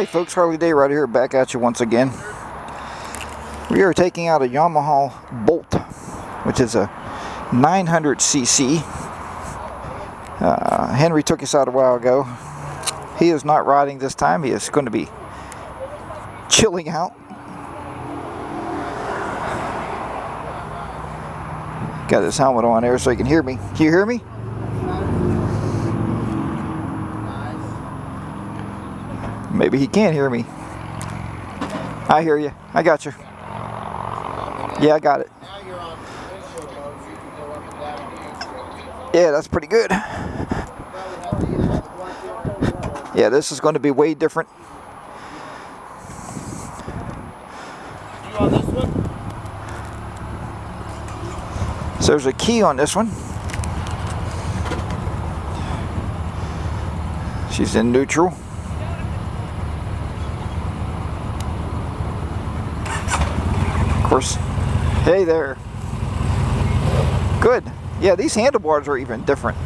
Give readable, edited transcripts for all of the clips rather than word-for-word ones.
Hey folks, Harley Day right here, back at you once again. We are taking out a Yamaha Bolt, which is a 900cc. Henry took us out a while ago. He is not riding this time. He is going to be chilling out. Got his helmet on there so he can hear me. Can you hear me? Maybe he can't hear me. I hear you. I got you. Yeah, I got it. Yeah, that's pretty good. Yeah, this is going to be way different. You on this one? So there's a key on this one. She's in neutral. Of course. Hey there. Good. Yeah, these handlebars are even different.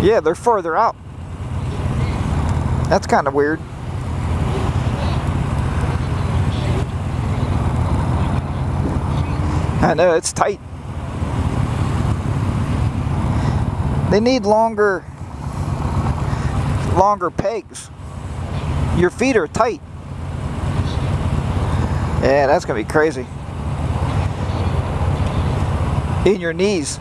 Yeah, they're further out. That's kind of weird. I know, it's tight. They need longer pegs. Your feet are tight. Yeah, that's gonna be crazy. In your knees.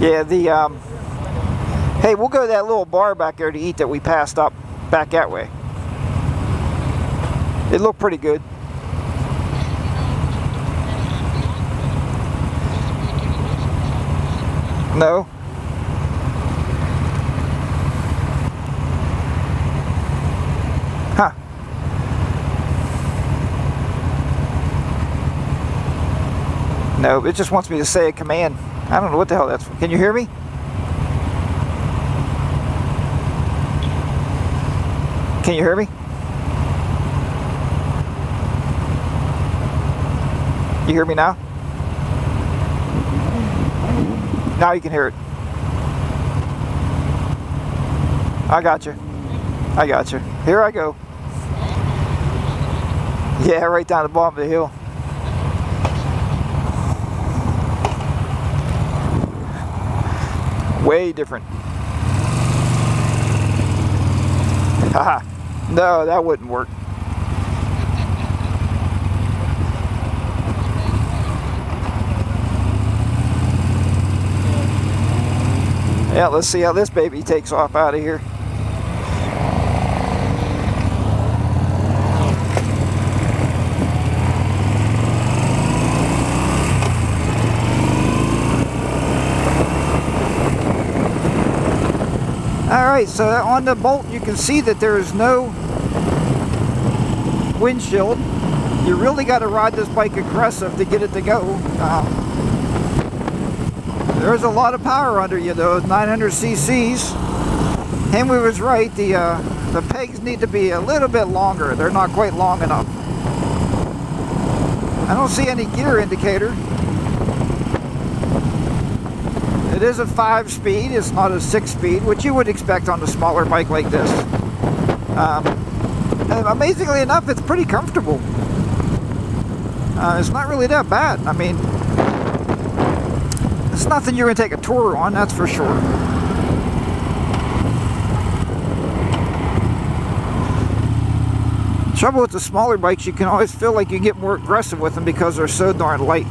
Yeah, hey, we'll go to that little bar back there to eat that we passed up back that way. It looked pretty good. No. Huh. No, it just wants me to say a command. I don't know what the hell that's for. Can you hear me? Can you hear me? You hear me now? Now you can hear it. I got you. I got you. Here I go. Yeah, right down the bottom of the hill. Way different. Haha. No, that wouldn't work. Yeah, let's see how this baby takes off out of here. Alright, so on the Bolt you can see that there is no windshield. You really got to ride this bike aggressive to get it to go. There's a lot of power under you though, 900 cc's. Henry was right, the pegs need to be a little bit longer. They're not quite long enough. I don't see any gear indicator. It is a 5-speed, it's not a 6-speed, which you would expect on a smaller bike like this. And amazingly enough, it's pretty comfortable. It's not really that bad. I mean, it's nothing you're going to take a tour on, that's for sure. The trouble with the smaller bikes, you can always feel like you get more aggressive with them because they're so darn light.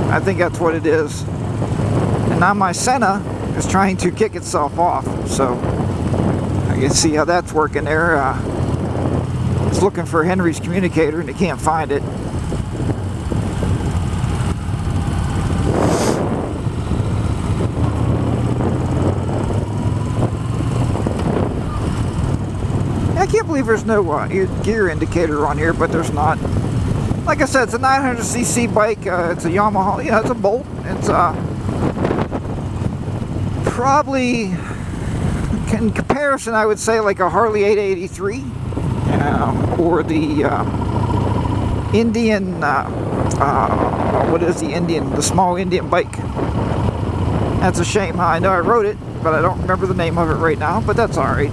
I think that's what it is. And now my Senna is trying to kick itself off, so I can see how that's working there. It's looking for Henry's communicator and it can't find it. I can't believe there's no gear indicator on here, but there's not. Like I said, it's a 900cc bike. It's a Yamaha. Yeah, it's a Bolt. It's probably in comparison, I would say like a Harley 883 or the Indian, what is the Indian, the small Indian bike. That's a shame, huh? I know I wrote it, but I don't remember the name of it right now, but that's alright.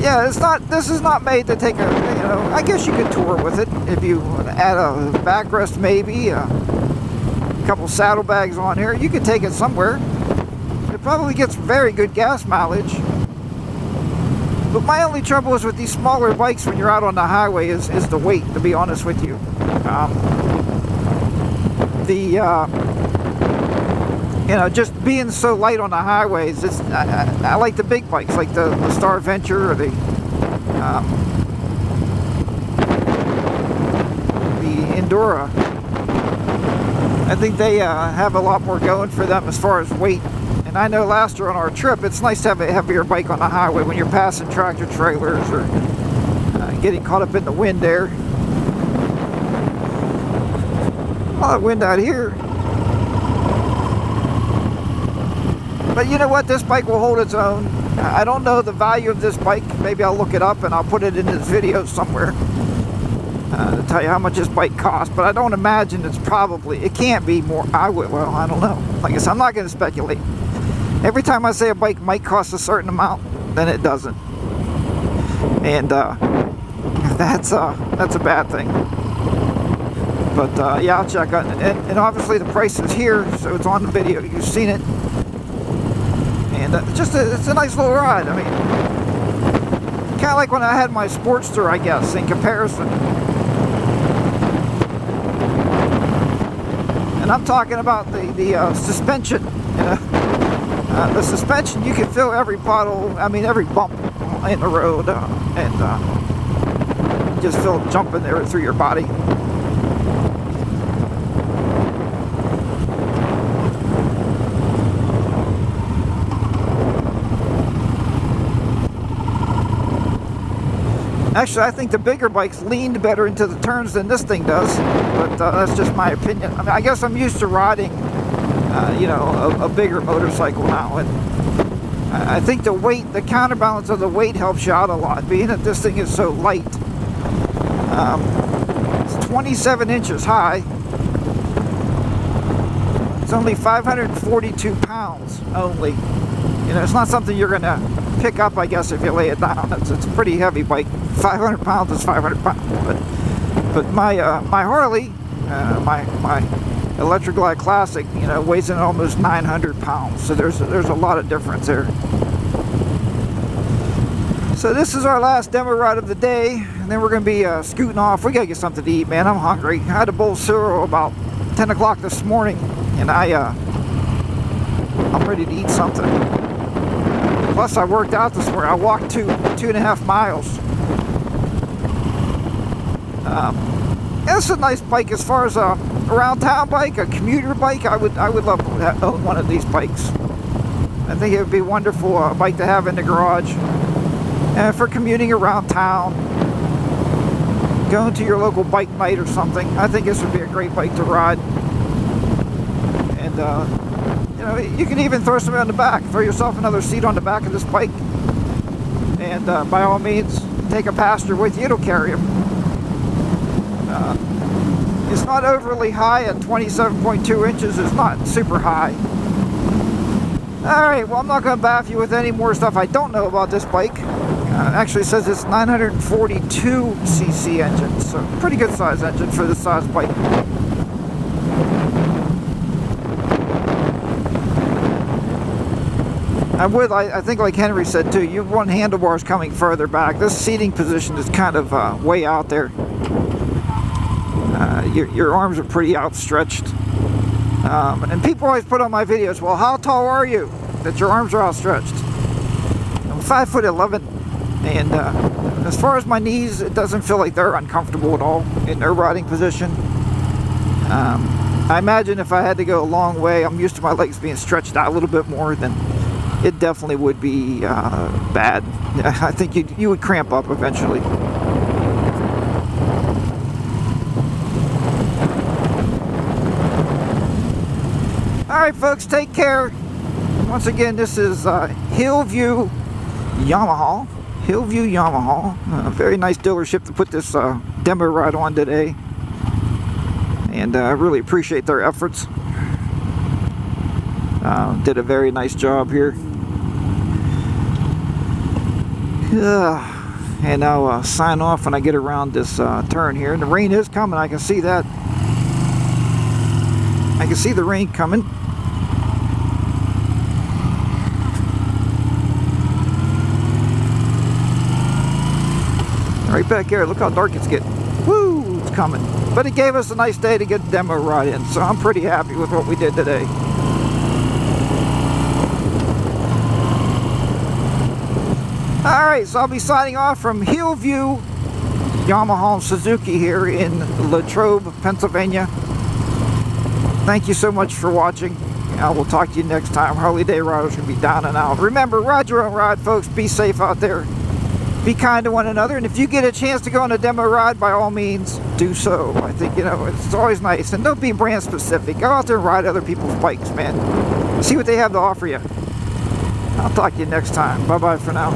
Yeah, this is not made to take a, you know, I guess you could tour with it if you add a backrest maybe, a couple saddlebags on here. You could take it somewhere. It probably gets very good gas mileage. But my only trouble is with these smaller bikes when you're out on the highway is the weight, to be honest with you. You know, just being so light on the highways, I like the big bikes, like the Star Venture or the Endura. I think they have a lot more going for them as far as weight. And I know last year on our trip, it's nice to have a heavier bike on the highway when you're passing tractor trailers or getting caught up in the wind there. A lot of wind out here. But you know what? This bike will hold its own. I don't know the value of this bike. Maybe I'll look it up and I'll put it in this video somewhere to tell you how much this bike costs. But I don't imagine it can't be more. Well, I don't know. Like I said, I'm not going to speculate. Every time I say a bike might cost a certain amount, then it doesn't. And that's a bad thing. But yeah, I'll check on it. And obviously the price is here, so it's on the video. You've seen it. And it's a nice little ride. I mean, kind of like when I had my Sportster, I guess, in comparison. And I'm talking about the suspension. You know? The suspension, you can feel every puddle, I mean every bump in the road, and you just feel it jumping there through your body. Actually, I think the bigger bikes leaned better into the turns than this thing does, but that's just my opinion. I mean, I guess I'm used to riding, you know, a bigger motorcycle now, and I think the weight, the counterbalance of the weight helps you out a lot, being that this thing is so light. It's 27 inches high. It's only 542 pounds only. You know, it's not something you're going to pick up, I guess, if you lay it down. It's a pretty heavy bike. 500 pounds is 500 pounds. But my Harley, my Electric Glide Classic, you know, weighs in almost 900 pounds. So there's a lot of difference there. So this is our last demo ride of the day, and then we're going to be scooting off. We got to get something to eat, man. I'm hungry. I had a bowl of cereal about 10 o'clock this morning, and I'm ready to eat something. Plus, I worked out this morning. I walked 2.5 miles. It's a nice bike as far as a around town bike, a commuter bike. I would love to own one of these bikes. I think it would be a wonderful bike to have in the garage. And for commuting around town, going to your local bike night or something, I think this would be a great bike to ride. And you know, you can even throw somebody on the back, throw yourself another seat on the back of this bike, and by all means, take a passenger with you. It'll carry him. It's not overly high at 27.2 inches. It's not super high. Alright, well, I'm not going to baff you with any more stuff I don't know about this bike. Actually, it says it's 942cc engine, so pretty good size engine for this size bike. I think like Henry said too, you want handlebars coming further back. This seating position is kind of way out there. Your arms are pretty outstretched. And people always put on my videos, well, how tall are you that your arms are outstretched? I'm 5'11", and as far as my knees, it doesn't feel like they're uncomfortable at all in their riding position. I imagine if I had to go a long way, I'm used to my legs being stretched out a little bit more, then it definitely would be bad. I think you would cramp up eventually. Alright folks, take care. once again, this is Hillview Yamaha. Hillview Yamaha. A very nice dealership to put this demo ride on today. And I really appreciate their efforts. Did a very nice job here. And I'll sign off when I get around this turn here. And the rain is coming, I can see that. I can see the rain coming. Right back here, look how dark it's getting. Woo, it's coming. But it gave us a nice day to get the demo ride in, so I'm pretty happy with what we did today. Alright, so I'll be signing off from Hillview Yamaha and Suzuki here in Latrobe, Pennsylvania. Thank you so much for watching. I will talk to you next time. Harley Day Riders will be down and out. Remember, ride your own ride, folks. Be safe out there. Be kind to one another. And if you get a chance to go on a demo ride, by all means, do so. I think, you know, it's always nice. And don't be brand specific. Go out there and ride other people's bikes, man. See what they have to offer you. I'll talk to you next time. Bye-bye for now.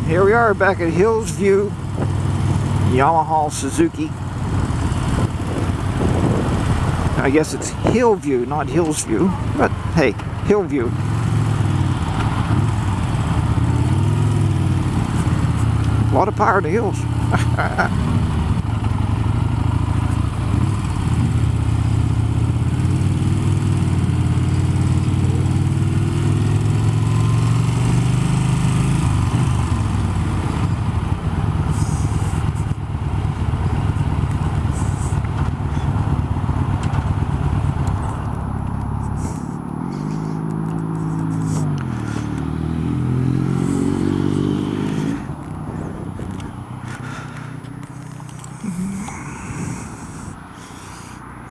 Here we are back at Hills View, Yamaha Suzuki. I guess it's Hillview, not Hillsview, but hey, Hillview. A lot of power to hills.